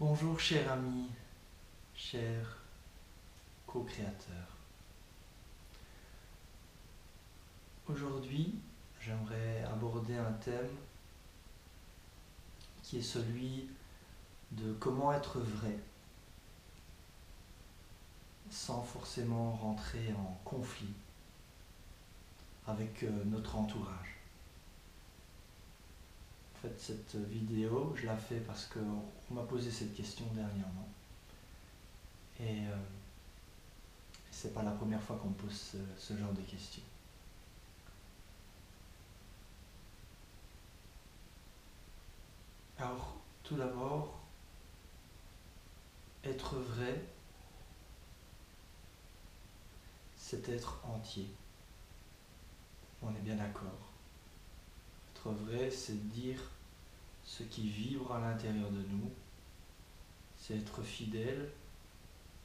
Bonjour cher ami, cher co-créateur. Aujourd'hui, j'aimerais aborder un thème qui est celui de comment être vrai sans forcément rentrer en conflit avec notre entourage. En fait, cette vidéo, je la fais parce qu'on m'a posé cette question dernièrement. Et c'est pas la première fois qu'on me pose ce genre de questions. Alors, tout d'abord, être vrai, c'est être entier. On est bien d'accord. Être vrai, c'est dire ce qui vibre à l'intérieur de nous, c'est être fidèle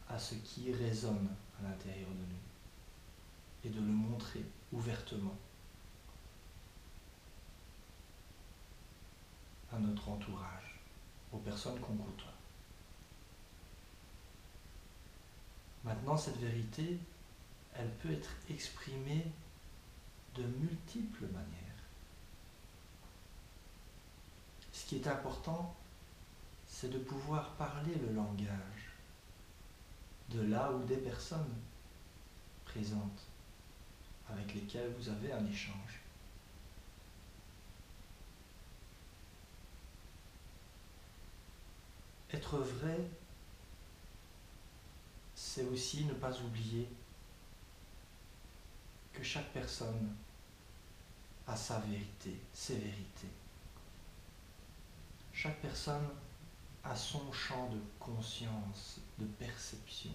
à ce qui résonne à l'intérieur de nous et de le montrer ouvertement à notre entourage, aux personnes qu'on côtoie. Maintenant, cette vérité, elle peut être exprimée de multiples manières. Ce qui est important, c'est de pouvoir parler le langage de là ou des personnes présentes avec lesquelles vous avez un échange. Être vrai, c'est aussi ne pas oublier que chaque personne a sa vérité, ses vérités. Chaque personne a son champ de conscience, de perception.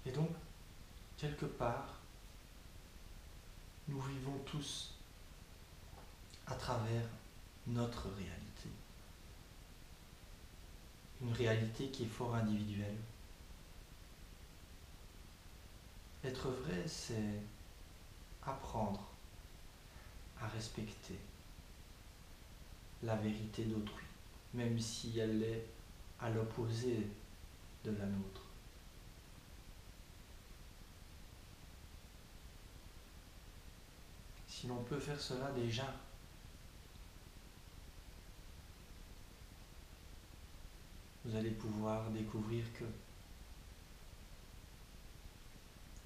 Et donc, quelque part, nous vivons tous à travers notre réalité. Une réalité qui est fort individuelle. Être vrai, c'est apprendre à respecter la vérité d'autrui, même si elle est à l'opposé de la nôtre. Si l'on peut faire cela déjà, vous allez pouvoir découvrir que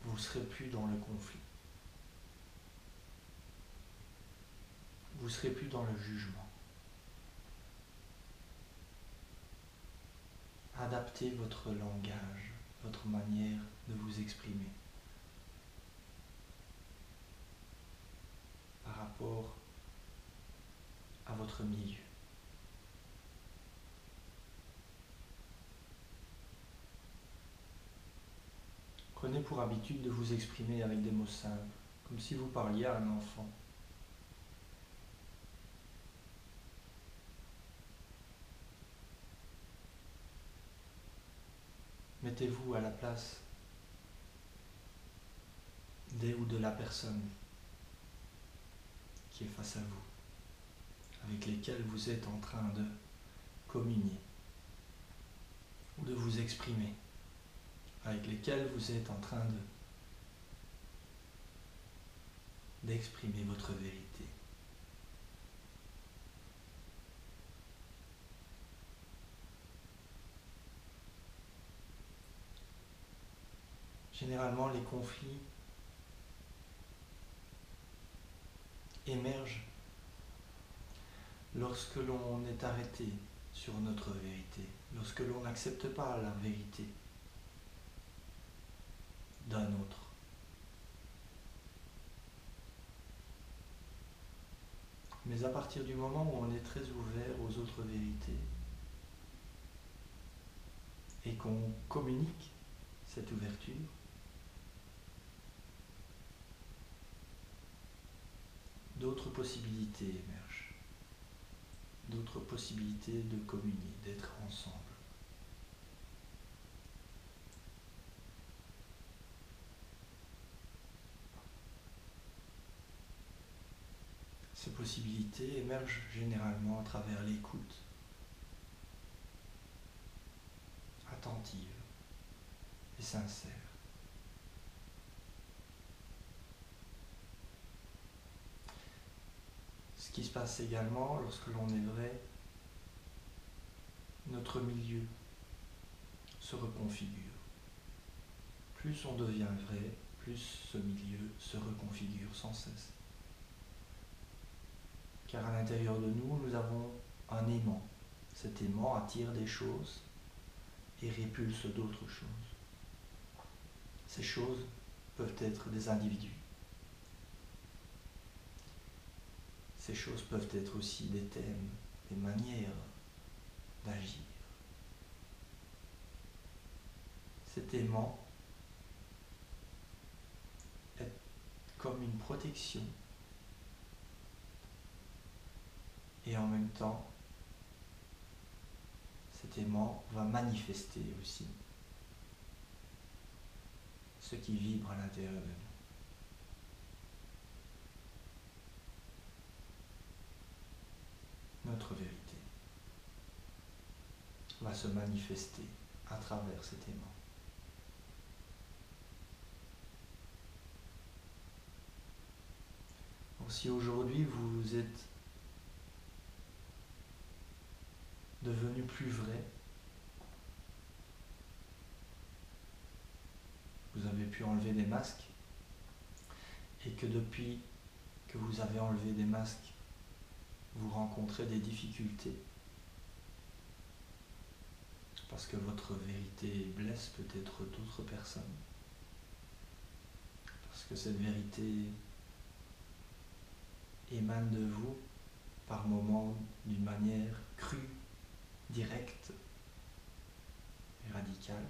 vous ne serez plus dans le conflit. Vous ne serez plus dans le jugement. Adaptez votre langage, votre manière de vous exprimer par rapport à votre milieu. Prenez pour habitude de vous exprimer avec des mots simples, comme si vous parliez à un enfant. Mettez-vous à la place des ou de la personne qui est face à vous, avec lesquelles vous êtes en train de communier ou de vous exprimer, avec lesquelles vous êtes en train d'exprimer votre vérité. Généralement, les conflits émergent lorsque l'on est arrêté sur notre vérité, lorsque l'on n'accepte pas la vérité d'un autre. Mais à partir du moment où on est très ouvert aux autres vérités et qu'on communique cette ouverture, d'autres possibilités émergent, d'autres possibilités de communier, d'être ensemble. Ces possibilités émergent généralement à travers l'écoute attentive et sincère. Ce qui se passe également lorsque l'on est vrai, notre milieu se reconfigure. Plus on devient vrai, plus ce milieu se reconfigure sans cesse. Car à l'intérieur de nous, nous avons un aimant. Cet aimant attire des choses et répulse d'autres choses. Ces choses peuvent être des individus. Ces choses peuvent être aussi des thèmes, des manières d'agir. Cet aimant est comme une protection et en même temps, cet aimant va manifester aussi ce qui vibre à l'intérieur de nous. Notre vérité va se manifester à travers cet aimant. Donc, si aujourd'hui vous êtes devenu plus vrai, vous avez pu enlever des masques, et que depuis que vous avez enlevé des masques, vous rencontrez des difficultés, parce que votre vérité blesse peut-être d'autres personnes, parce que cette vérité émane de vous par moments d'une manière crue, directe et radicale.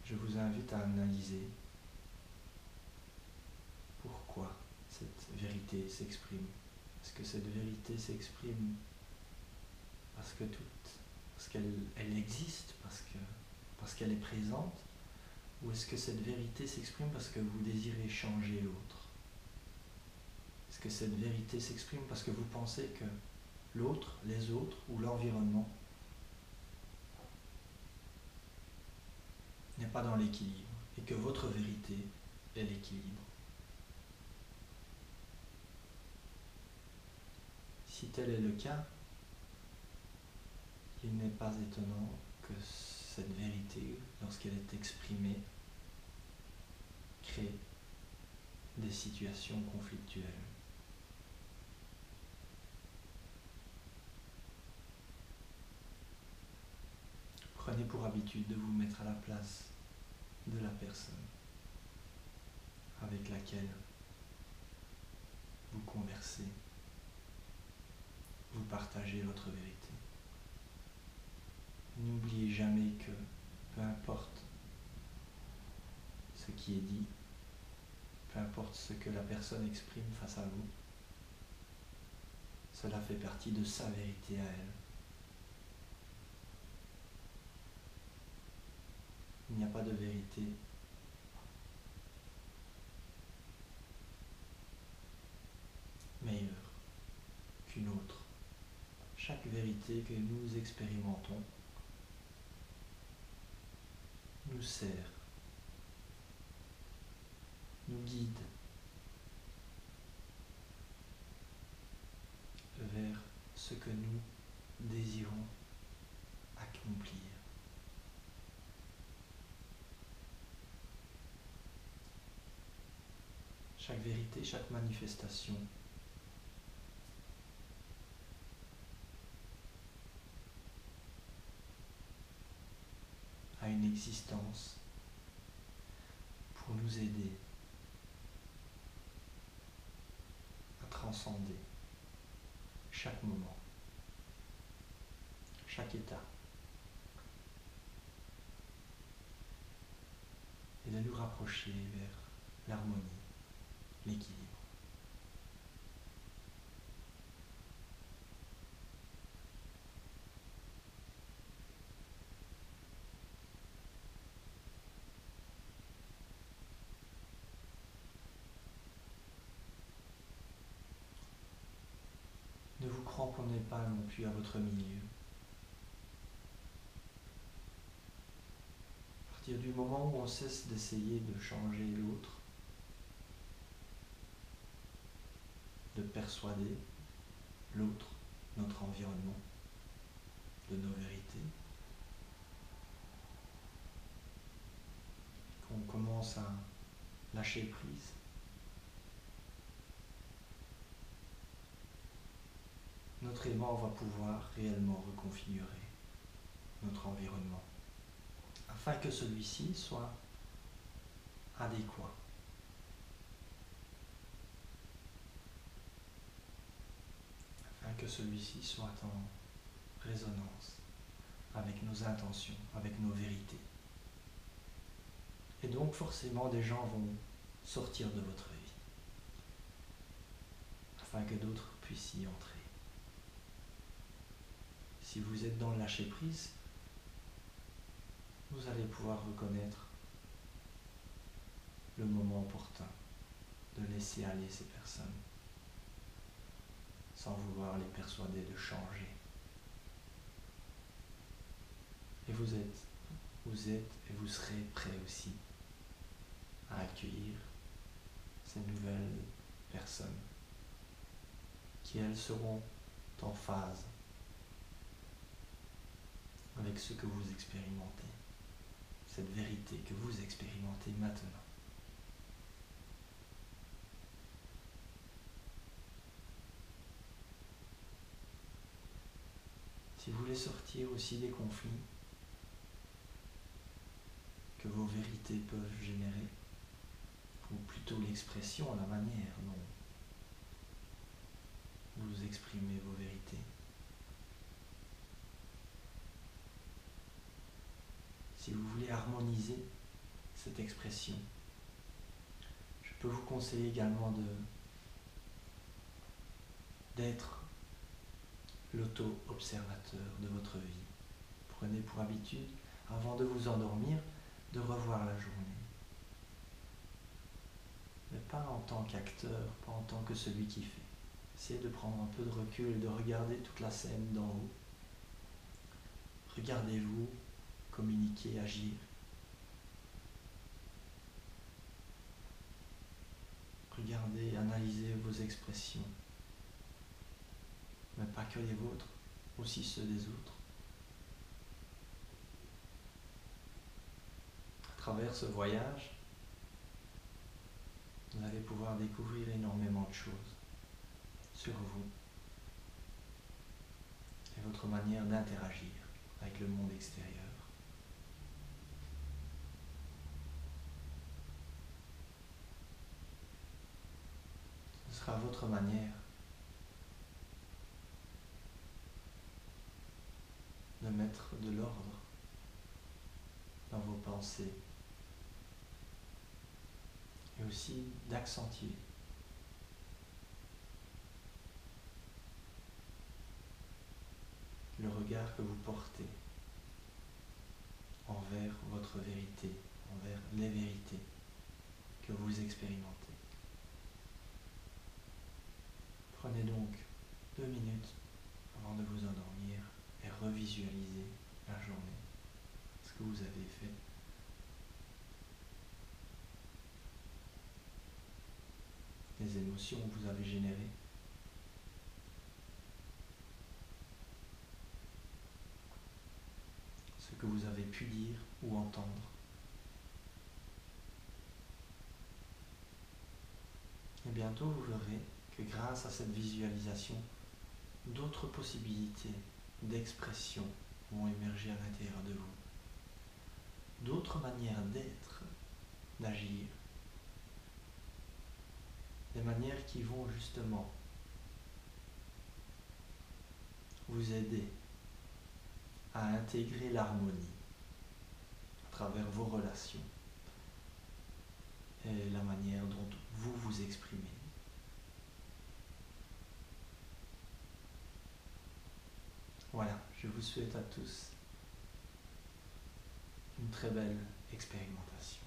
Je vous invite à analyser pourquoi cette vérité s'exprime. Est-ce que cette vérité s'exprime parce qu'elle existe, parce qu'elle est présente, ou est-ce que cette vérité s'exprime parce que vous désirez changer l'autre? Est-ce que cette vérité s'exprime parce que vous pensez que l'autre, les autres ou l'environnement n'est pas dans l'équilibre et que votre vérité est l'équilibre? Si tel est le cas, il n'est pas étonnant que cette vérité, lorsqu'elle est exprimée, crée des situations conflictuelles. Prenez pour habitude de vous mettre à la place de la personne avec laquelle vous conversez, vous partagez votre vérité. N'oubliez jamais que, peu importe ce qui est dit, peu importe ce que la personne exprime face à vous, cela fait partie de sa vérité à elle. Il n'y a pas de vérité meilleure qu'une autre. Chaque vérité que nous expérimentons nous sert, nous guide vers ce que nous désirons accomplir. Chaque vérité, chaque manifestation a une existence pour nous aider à transcender chaque moment, chaque état, et de nous rapprocher vers l'harmonie, l'équilibre. qu'on n'est pas non plus à votre milieu. À partir du moment où on cesse d'essayer de changer l'autre, de persuader l'autre, notre environnement, de nos vérités, qu'on commence à lâcher prise, notre aimant va pouvoir réellement reconfigurer notre environnement afin que celui-ci soit adéquat, afin que celui-ci soit en résonance avec nos intentions, avec nos vérités. Et donc forcément des gens vont sortir de votre vie afin que d'autres puissent y entrer. Si vous êtes dans le lâcher-prise, vous allez pouvoir reconnaître le moment opportun de laisser aller ces personnes sans vouloir les persuader de changer. Et vous êtes et vous serez prêt aussi à accueillir ces nouvelles personnes qui, elles, seront en phase avec ce que vous expérimentez, cette vérité que vous expérimentez maintenant. Si vous voulez sortir aussi des conflits que vos vérités peuvent générer, ou plutôt l'expression, la manière dont vous exprimez vos vérités, si vous voulez harmoniser cette expression, je peux vous conseiller également d'être l'auto-observateur de votre vie. Prenez pour habitude, avant de vous endormir, de revoir la journée. Mais pas en tant qu'acteur, pas en tant que celui qui fait. Essayez de prendre un peu de recul et de regarder toute la scène d'en haut. Regardez-vous, communiquer, agir. Regardez, analysez vos expressions. Mais pas que les vôtres, aussi ceux des autres. À travers ce voyage, vous allez pouvoir découvrir énormément de choses sur vous et votre manière d'interagir avec le monde extérieur. Ce sera votre manière de mettre de l'ordre dans vos pensées et aussi d'accentuer le regard que vous portez envers votre vérité, envers les vérités que vous expérimentez. Prenez donc 2 minutes avant de vous endormir et revisualisez la journée, ce que vous avez fait. Les émotions que vous avez générées. Ce que vous avez pu dire ou entendre. Et bientôt vous verrez que grâce à cette visualisation, d'autres possibilités d'expression vont émerger à l'intérieur de vous. D'autres manières d'être, d'agir. Des manières qui vont justement vous aider à intégrer l'harmonie à travers vos relations et la manière dont vous vous exprimez. Voilà, je vous souhaite à tous une très belle expérimentation.